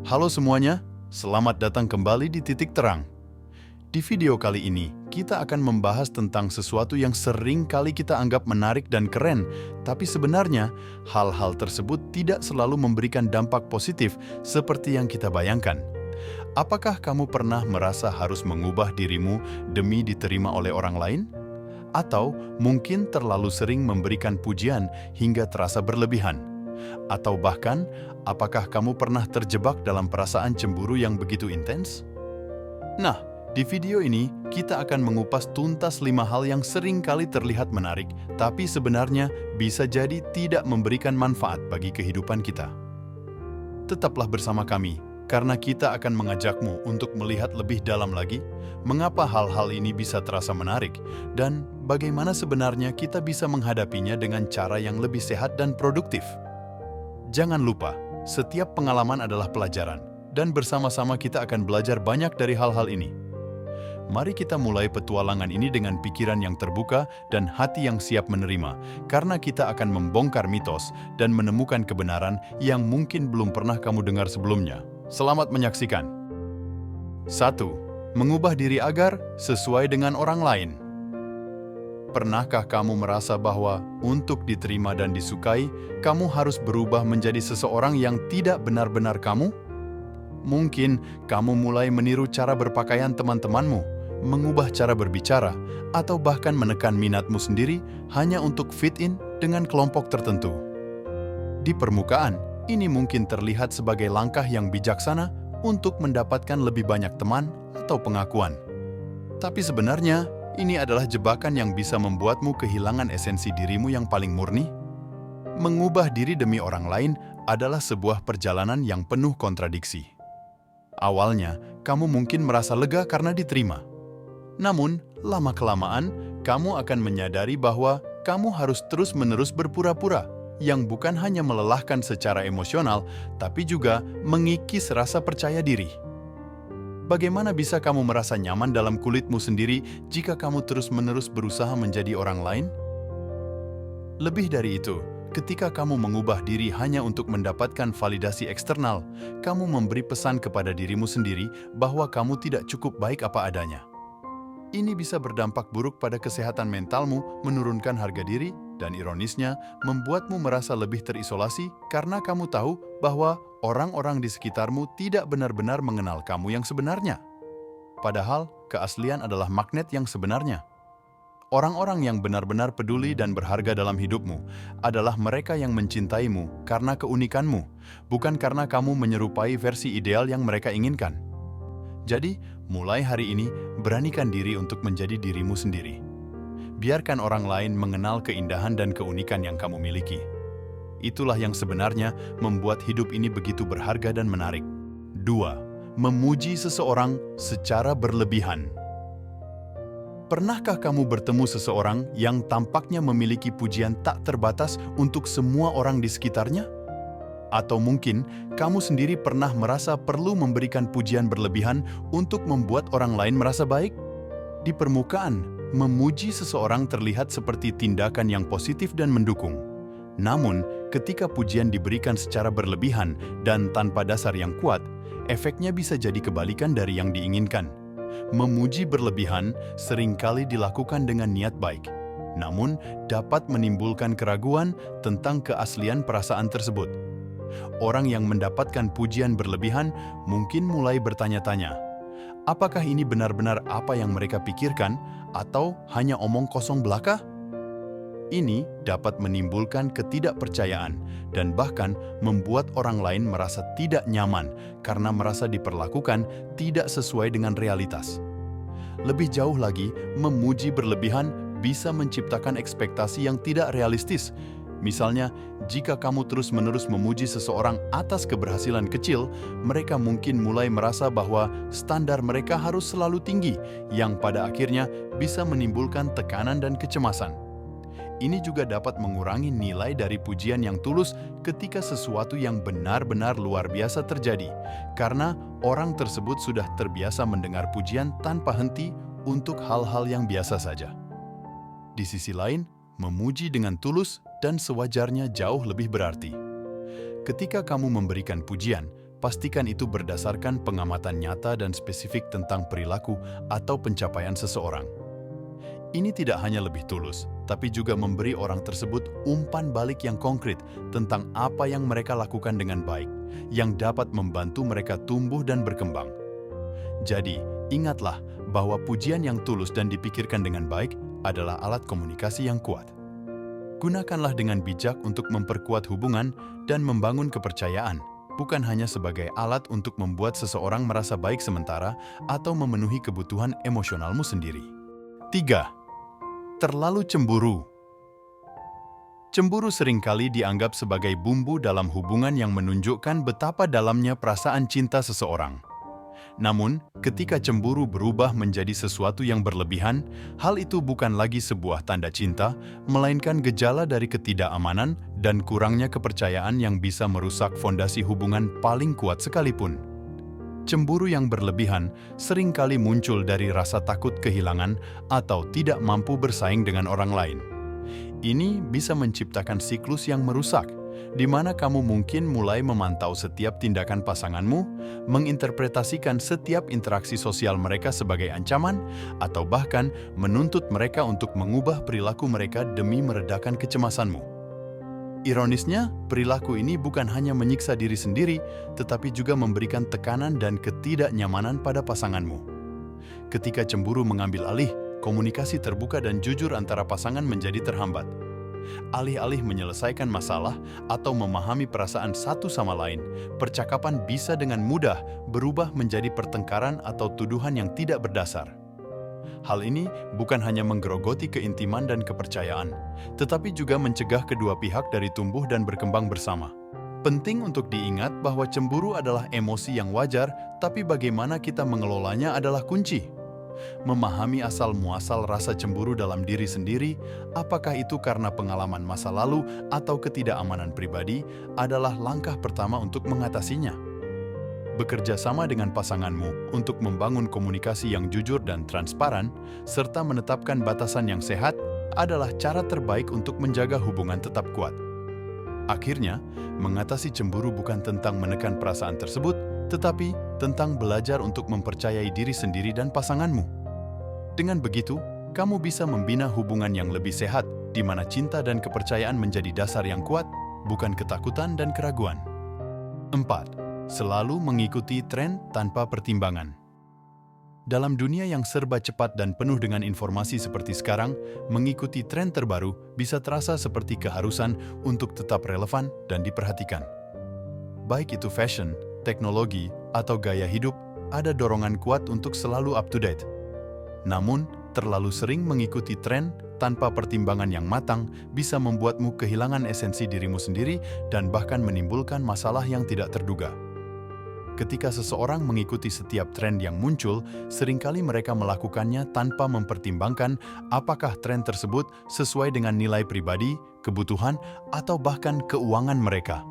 Halo semuanya, selamat datang kembali di Titik Terang. Di video kali ini, kita akan membahas tentang sesuatu yang sering kali kita anggap menarik dan keren, tapi sebenarnya hal-hal tersebut tidak selalu memberikan dampak positif seperti yang kita bayangkan. Apakah kamu pernah merasa harus mengubah dirimu demi diterima oleh orang lain? Atau mungkin terlalu sering memberikan pujian hingga terasa berlebihan? Atau bahkan, apakah kamu pernah terjebak dalam perasaan cemburu yang begitu intens? Nah, di video ini kita akan mengupas tuntas 5 hal yang sering kali terlihat menarik, tapi sebenarnya bisa jadi tidak memberikan manfaat bagi kehidupan kita. Tetaplah bersama kami, karena kita akan mengajakmu untuk melihat lebih dalam lagi mengapa hal-hal ini bisa terasa menarik dan bagaimana sebenarnya kita bisa menghadapinya dengan cara yang lebih sehat dan produktif. Jangan lupa, setiap pengalaman adalah pelajaran, dan bersama-sama kita akan belajar banyak dari hal-hal ini. Mari kita mulai petualangan ini dengan pikiran yang terbuka dan hati yang siap menerima, karena kita akan membongkar mitos dan menemukan kebenaran yang mungkin belum pernah kamu dengar sebelumnya. Selamat menyaksikan. 1. Mengubah diri agar sesuai dengan orang lain. Pernahkah kamu merasa bahwa untuk diterima dan disukai, kamu harus berubah menjadi seseorang yang tidak benar-benar kamu? Mungkin kamu mulai meniru cara berpakaian teman-temanmu, mengubah cara berbicara, atau bahkan menekan minatmu sendiri hanya untuk fit in dengan kelompok tertentu. Di permukaan, ini mungkin terlihat sebagai langkah yang bijaksana untuk mendapatkan lebih banyak teman atau pengakuan. Tapi sebenarnya, ini adalah jebakan yang bisa membuatmu kehilangan esensi dirimu yang paling murni. Mengubah diri demi orang lain adalah sebuah perjalanan yang penuh kontradiksi. Awalnya, kamu mungkin merasa lega karena diterima. Namun, lama-kelamaan, kamu akan menyadari bahwa kamu harus terus-menerus berpura-pura, yang bukan hanya melelahkan secara emosional, tapi juga mengikis rasa percaya diri. Bagaimana bisa kamu merasa nyaman dalam kulitmu sendiri jika kamu terus-menerus berusaha menjadi orang lain? Lebih dari itu, ketika kamu mengubah diri hanya untuk mendapatkan validasi eksternal, kamu memberi pesan kepada dirimu sendiri bahwa kamu tidak cukup baik apa adanya. Ini bisa berdampak buruk pada kesehatan mentalmu, menurunkan harga diri, dan ironisnya, membuatmu merasa lebih terisolasi karena kamu tahu bahwa orang-orang di sekitarmu tidak benar-benar mengenal kamu yang sebenarnya. Padahal, keaslian adalah magnet yang sebenarnya. Orang-orang yang benar-benar peduli dan berharga dalam hidupmu adalah mereka yang mencintaimu karena keunikanmu, bukan karena kamu menyerupai versi ideal yang mereka inginkan. Jadi, mulai hari ini, beranikan diri untuk menjadi dirimu sendiri. Biarkan orang lain mengenal keindahan dan keunikan yang kamu miliki. Itulah yang sebenarnya membuat hidup ini begitu berharga dan menarik. 2. Memuji seseorang secara berlebihan. Pernahkah kamu bertemu seseorang yang tampaknya memiliki pujian tak terbatas untuk semua orang di sekitarnya? Atau mungkin kamu sendiri pernah merasa perlu memberikan pujian berlebihan untuk membuat orang lain merasa baik? Di permukaan, memuji seseorang terlihat seperti tindakan yang positif dan mendukung. Namun, ketika pujian diberikan secara berlebihan dan tanpa dasar yang kuat, efeknya bisa jadi kebalikan dari yang diinginkan. Memuji berlebihan seringkali dilakukan dengan niat baik, namun dapat menimbulkan keraguan tentang keaslian perasaan tersebut. Orang yang mendapatkan pujian berlebihan mungkin mulai bertanya-tanya, apakah ini benar-benar apa yang mereka pikirkan atau hanya omong kosong belaka? Ini dapat menimbulkan ketidakpercayaan dan bahkan membuat orang lain merasa tidak nyaman karena merasa diperlakukan tidak sesuai dengan realitas. Lebih jauh lagi, memuji berlebihan bisa menciptakan ekspektasi yang tidak realistis. Misalnya, jika kamu terus-menerus memuji seseorang atas keberhasilan kecil, mereka mungkin mulai merasa bahwa standar mereka harus selalu tinggi, yang pada akhirnya bisa menimbulkan tekanan dan kecemasan. Ini juga dapat mengurangi nilai dari pujian yang tulus ketika sesuatu yang benar-benar luar biasa terjadi, karena orang tersebut sudah terbiasa mendengar pujian tanpa henti untuk hal-hal yang biasa saja. Di sisi lain, memuji dengan tulus dan sewajarnya jauh lebih berarti. Ketika kamu memberikan pujian, pastikan itu berdasarkan pengamatan nyata dan spesifik tentang perilaku atau pencapaian seseorang. Ini tidak hanya lebih tulus, tapi juga memberi orang tersebut umpan balik yang konkret tentang apa yang mereka lakukan dengan baik, yang dapat membantu mereka tumbuh dan berkembang. Jadi, ingatlah bahwa pujian yang tulus dan dipikirkan dengan baik adalah alat komunikasi yang kuat. Gunakanlah dengan bijak untuk memperkuat hubungan dan membangun kepercayaan, bukan hanya sebagai alat untuk membuat seseorang merasa baik sementara atau memenuhi kebutuhan emosionalmu sendiri. 3. Terlalu cemburu. Cemburu seringkali dianggap sebagai bumbu dalam hubungan yang menunjukkan betapa dalamnya perasaan cinta seseorang. Namun, ketika cemburu berubah menjadi sesuatu yang berlebihan, hal itu bukan lagi sebuah tanda cinta, melainkan gejala dari ketidakamanan dan kurangnya kepercayaan yang bisa merusak fondasi hubungan paling kuat sekalipun. Cemburu yang berlebihan seringkali muncul dari rasa takut kehilangan atau tidak mampu bersaing dengan orang lain. Ini bisa menciptakan siklus yang merusak, di mana kamu mungkin mulai memantau setiap tindakan pasanganmu, menginterpretasikan setiap interaksi sosial mereka sebagai ancaman, atau bahkan menuntut mereka untuk mengubah perilaku mereka demi meredakan kecemasanmu. Ironisnya, perilaku ini bukan hanya menyiksa diri sendiri, tetapi juga memberikan tekanan dan ketidaknyamanan pada pasanganmu. Ketika cemburu mengambil alih, komunikasi terbuka dan jujur antara pasangan menjadi terhambat. Alih-alih menyelesaikan masalah atau memahami perasaan satu sama lain, percakapan bisa dengan mudah berubah menjadi pertengkaran atau tuduhan yang tidak berdasar. Hal ini bukan hanya menggerogoti keintiman dan kepercayaan, tetapi juga mencegah kedua pihak dari tumbuh dan berkembang bersama. Penting untuk diingat bahwa cemburu adalah emosi yang wajar, tapi bagaimana kita mengelolanya adalah kunci. Memahami asal-muasal rasa cemburu dalam diri sendiri, apakah itu karena pengalaman masa lalu atau ketidakamanan pribadi, adalah langkah pertama untuk mengatasinya. Bekerja sama dengan pasanganmu untuk membangun komunikasi yang jujur dan transparan, serta menetapkan batasan yang sehat, adalah cara terbaik untuk menjaga hubungan tetap kuat. Akhirnya, mengatasi cemburu bukan tentang menekan perasaan tersebut, tetapi tentang belajar untuk mempercayai diri sendiri dan pasanganmu. Dengan begitu, kamu bisa membina hubungan yang lebih sehat, di mana cinta dan kepercayaan menjadi dasar yang kuat, bukan ketakutan dan keraguan. 4. Selalu mengikuti tren tanpa pertimbangan. Dalam dunia yang serba cepat dan penuh dengan informasi seperti sekarang, mengikuti tren terbaru bisa terasa seperti keharusan untuk tetap relevan dan diperhatikan. Baik itu fashion, teknologi, atau gaya hidup, ada dorongan kuat untuk selalu up-to-date. Namun, terlalu sering mengikuti tren tanpa pertimbangan yang matang bisa membuatmu kehilangan esensi dirimu sendiri dan bahkan menimbulkan masalah yang tidak terduga. Ketika seseorang mengikuti setiap tren yang muncul, seringkali mereka melakukannya tanpa mempertimbangkan apakah tren tersebut sesuai dengan nilai pribadi, kebutuhan, atau bahkan keuangan mereka.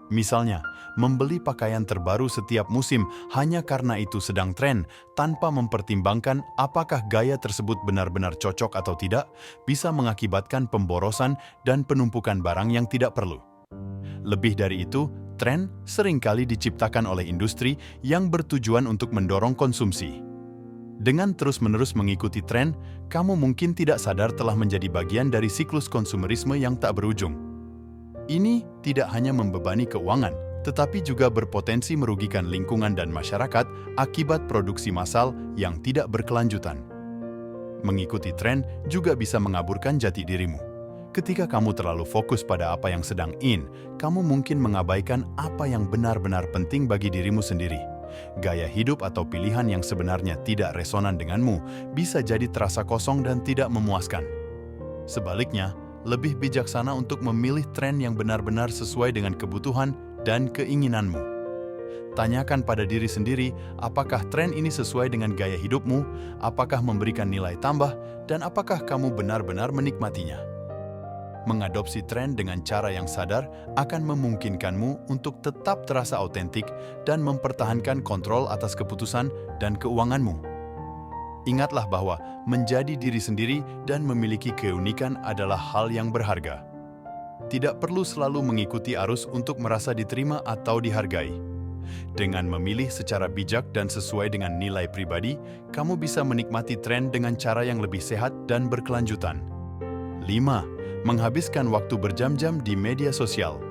Misalnya, membeli pakaian terbaru setiap musim hanya karena itu sedang tren, tanpa mempertimbangkan apakah gaya tersebut benar-benar cocok atau tidak, bisa mengakibatkan pemborosan dan penumpukan barang yang tidak perlu. Lebih dari itu, tren seringkali diciptakan oleh industri yang bertujuan untuk mendorong konsumsi. Dengan terus-menerus mengikuti tren, kamu mungkin tidak sadar telah menjadi bagian dari siklus konsumerisme yang tak berujung. Ini tidak hanya membebani keuangan, tetapi juga berpotensi merugikan lingkungan dan masyarakat akibat produksi massal yang tidak berkelanjutan. Mengikuti tren juga bisa mengaburkan jati dirimu. Ketika kamu terlalu fokus pada apa yang sedang in, kamu mungkin mengabaikan apa yang benar-benar penting bagi dirimu sendiri. Gaya hidup atau pilihan yang sebenarnya tidak resonan denganmu bisa jadi terasa kosong dan tidak memuaskan. Sebaliknya, lebih bijaksana untuk memilih tren yang benar-benar sesuai dengan kebutuhan dan keinginanmu. Tanyakan pada diri sendiri, apakah tren ini sesuai dengan gaya hidupmu, apakah memberikan nilai tambah, dan apakah kamu benar-benar menikmatinya. Mengadopsi tren dengan cara yang sadar akan memungkinkanmu untuk tetap terasa autentik dan mempertahankan kontrol atas keputusan dan keuanganmu. Ingatlah bahwa menjadi diri sendiri dan memiliki keunikan adalah hal yang berharga. Tidak perlu selalu mengikuti arus untuk merasa diterima atau dihargai. Dengan memilih secara bijak dan sesuai dengan nilai pribadi, kamu bisa menikmati tren dengan cara yang lebih sehat dan berkelanjutan. 5. Menghabiskan waktu berjam-jam di media sosial.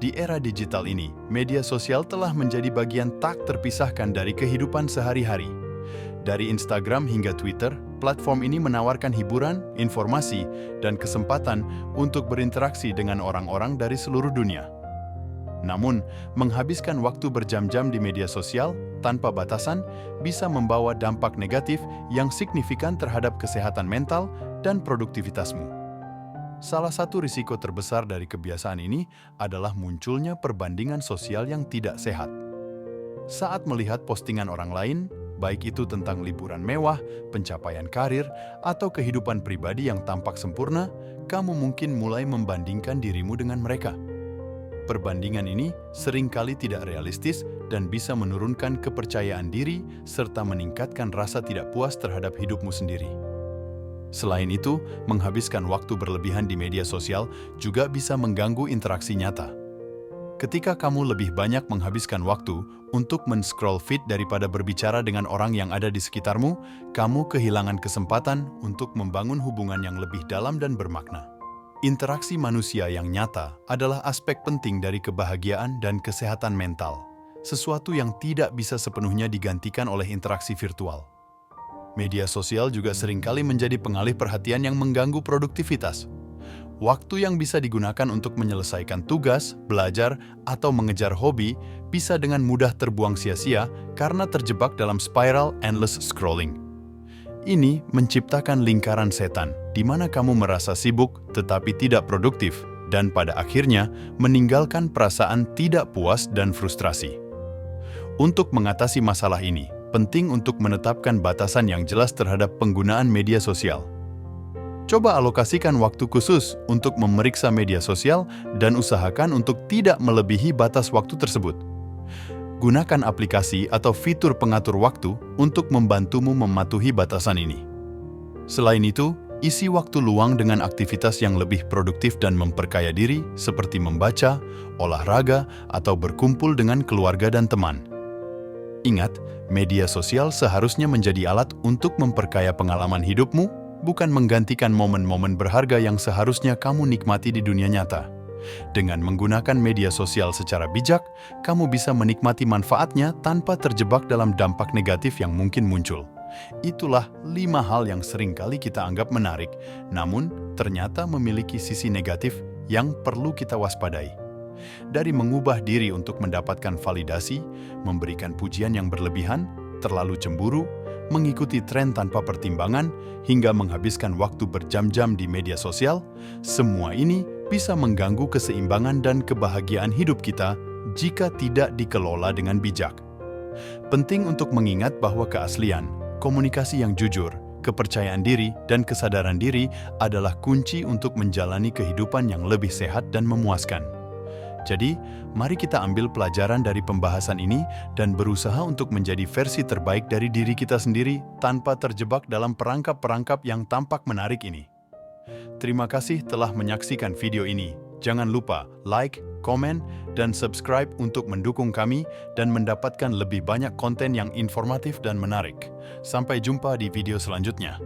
Di era digital ini, media sosial telah menjadi bagian tak terpisahkan dari kehidupan sehari-hari. Dari Instagram hingga Twitter, platform ini menawarkan hiburan, informasi, dan kesempatan untuk berinteraksi dengan orang-orang dari seluruh dunia. Namun, menghabiskan waktu berjam-jam di media sosial tanpa batasan bisa membawa dampak negatif yang signifikan terhadap kesehatan mental dan produktivitasmu. Salah satu risiko terbesar dari kebiasaan ini adalah munculnya perbandingan sosial yang tidak sehat. Saat melihat postingan orang lain, baik itu tentang liburan mewah, pencapaian karir, atau kehidupan pribadi yang tampak sempurna, kamu mungkin mulai membandingkan dirimu dengan mereka. Perbandingan ini seringkali tidak realistis dan bisa menurunkan kepercayaan diri serta meningkatkan rasa tidak puas terhadap hidupmu sendiri. Selain itu, menghabiskan waktu berlebihan di media sosial juga bisa mengganggu interaksi nyata. Ketika kamu lebih banyak menghabiskan waktu untuk men-scroll feed daripada berbicara dengan orang yang ada di sekitarmu, kamu kehilangan kesempatan untuk membangun hubungan yang lebih dalam dan bermakna. Interaksi manusia yang nyata adalah aspek penting dari kebahagiaan dan kesehatan mental, sesuatu yang tidak bisa sepenuhnya digantikan oleh interaksi virtual. Media sosial juga seringkali menjadi pengalih perhatian yang mengganggu produktivitas. Waktu yang bisa digunakan untuk menyelesaikan tugas, belajar, atau mengejar hobi bisa dengan mudah terbuang sia-sia karena terjebak dalam spiral endless scrolling. Ini menciptakan lingkaran setan, di mana kamu merasa sibuk tetapi tidak produktif, dan pada akhirnya meninggalkan perasaan tidak puas dan frustrasi. Untuk mengatasi masalah ini, penting untuk menetapkan batasan yang jelas terhadap penggunaan media sosial. Coba alokasikan waktu khusus untuk memeriksa media sosial dan usahakan untuk tidak melebihi batas waktu tersebut. Gunakan aplikasi atau fitur pengatur waktu untuk membantumu mematuhi batasan ini. Selain itu, isi waktu luang dengan aktivitas yang lebih produktif dan memperkaya diri seperti membaca, olahraga, atau berkumpul dengan keluarga dan teman. Ingat, media sosial seharusnya menjadi alat untuk memperkaya pengalaman hidupmu, bukan menggantikan momen-momen berharga yang seharusnya kamu nikmati di dunia nyata. Dengan menggunakan media sosial secara bijak, kamu bisa menikmati manfaatnya tanpa terjebak dalam dampak negatif yang mungkin muncul. Itulah 5 hal yang seringkali kita anggap menarik, namun ternyata memiliki sisi negatif yang perlu kita waspadai. Dari mengubah diri untuk mendapatkan validasi, memberikan pujian yang berlebihan, terlalu cemburu, mengikuti tren tanpa pertimbangan, hingga menghabiskan waktu berjam-jam di media sosial, semua ini bisa mengganggu keseimbangan dan kebahagiaan hidup kita jika tidak dikelola dengan bijak. Penting untuk mengingat bahwa keaslian, komunikasi yang jujur, kepercayaan diri, dan kesadaran diri adalah kunci untuk menjalani kehidupan yang lebih sehat dan memuaskan. Jadi, mari kita ambil pelajaran dari pembahasan ini dan berusaha untuk menjadi versi terbaik dari diri kita sendiri tanpa terjebak dalam perangkap-perangkap yang tampak menarik ini. Terima kasih telah menyaksikan video ini. Jangan lupa like, komen, dan subscribe untuk mendukung kami dan mendapatkan lebih banyak konten yang informatif dan menarik. Sampai jumpa di video selanjutnya.